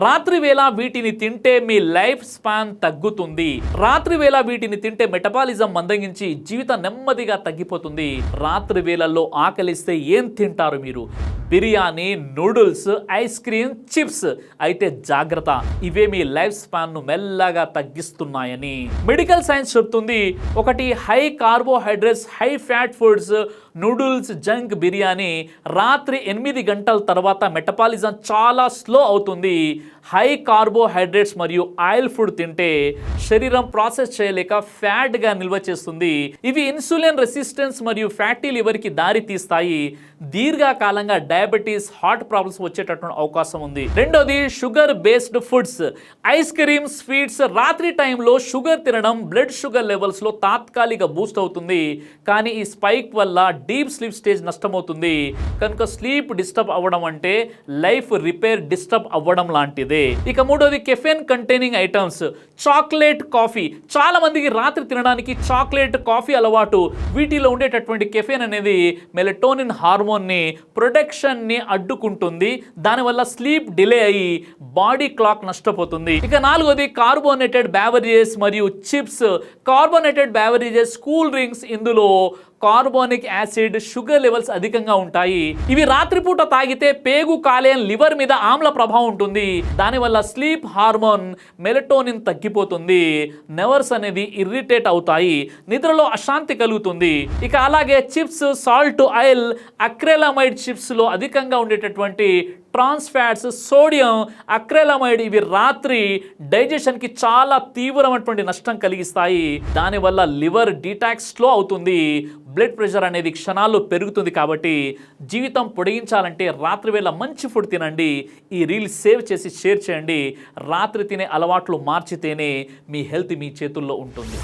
రాత్రి వేళ వీటిని తింటే మీ లైఫ్ స్పాన్ తగ్గుతుంది. రాత్రి వేళ వీటిని తింటే మెటబాలిజం మందగించి జీవితం నెమ్మదిగా తగ్గిపోతుంది. రాత్రి వేళల్లో ఆకలిస్తే ఏం తింటారు మీరు? Biryani, noodles, ice cream, chips. అయితే జాగ్రత్త, ఇవే మీ లైఫ్ స్పాన్ ను మెల్లగా తగ్గిస్తున్నాయని మెడికల్ సైన్స్ చెప్తుంది. ఒకటి, high carbohydrates, high fat foods, noodles, junk, biryani రాత్రి 8 గంటల తర్వాత మెటబాలిజం చాలా స్లో అవుతుంది. హై కార్బోహైడ్రేట్స్ మరియు ఆయిల్ ఫుడ్ తింటే శరీరం ప్రాసెస్ చేయలేక ఫ్యాట్గా నిల్వ చేస్తుంది. ఇవి ఇన్సులిన్ రెసిస్టెన్స్ మరియు ఫ్యాటీ లివర్కి దారి తీస్తాయి. దీర్ఘకాలంగా డయాబెటీస్, హార్ట్ ప్రాబ్లమ్స్ వచ్చేటటువంటి అవకాశం ఉంది. రెండోది, sugar based foods, ice cream, sweets. రాత్రి టైంలో షుగర్ తినడం బ్లడ్ షుగర్ లెవెల్స్లో తాత్కాలిక బూస్ట్ అవుతుంది, కానీ ఈ స్పైక్ వల్ల డీప్ స్లీప్ స్టేజ్ నష్టమవుతుంది. కనుక స్లీప్ డిస్టర్బ్ అవ్వడం అంటే లైఫ్ రిపేర్ డిస్టర్బ్ అవ్వడం లాంటిదే. ఇక మూడోది, caffeine containing items, chocolate, coffee. చాలా మందికి రాత్రి తినడానికి చాక్లెట్, కాఫీ అలవాటు. వీటిలో ఉండేటటువంటి కెఫెన్ అనేది మెలటోనిన్ హార్మోన్ని ప్రొడక్షన్ని అడ్డుకుంటుంది. దానివల్ల స్లీప్ డిలే అయ్యి బాడీ క్లాక్ నష్టపోతుంది. ఇక నాలుగోది, కార్బోనేటెడ్ బ్యావరేజెస్ మరియు chips. Carbonated beverages, cool drinks, ఇందులో కార్బోనిక్ యాసిడ్, షుగర్ లెవెల్స్ అధికంగా ఉంటాయి. ఇవి రాత్రిపూట తాగితే పేగు, కాలేయం, లివర్ మీద ఆమ్ల ప్రభావం ఉంటుంది. దానివల్ల స్లీప్ హార్మోన్ మెలటోనిన్ తగ్గిపోతుంది. నెర్వ్స్ అనేది ఇరిటేట్ అవుతాయి, నిద్రలో అశాంతి కలుగుతుంది. ఇక అలాగే చిప్స్, సాల్ట్, ఆయిల్, అక్రెలమైడ్ చిప్స్లో అధికంగా ఉండేటటువంటి ట్రాన్స్ ఫ్యాట్స్, సోడియం, అక్రెలమైడ్, ఇవి రాత్రి డైజెషన్కి చాలా తీవ్రమైనటువంటి నష్టం కలిగిస్తాయి. దానివల్ల లివర్ డీటాక్స్ స్లో అవుతుంది, బ్లడ్ ప్రెషర్ అనేది క్షణాల్లో పెరుగుతుంది. కాబట్టి జీవితం పొడిగించాలంటే రాత్రి వేళ మంచి ఫుడ్ తినండి. ఈ రీల్ సేవ్ చేసి షేర్ చేయండి. రాత్రి తినే అలవాట్లు మార్చితేనే మీ హెల్త్ మీ చేతుల్లో ఉంటుంది.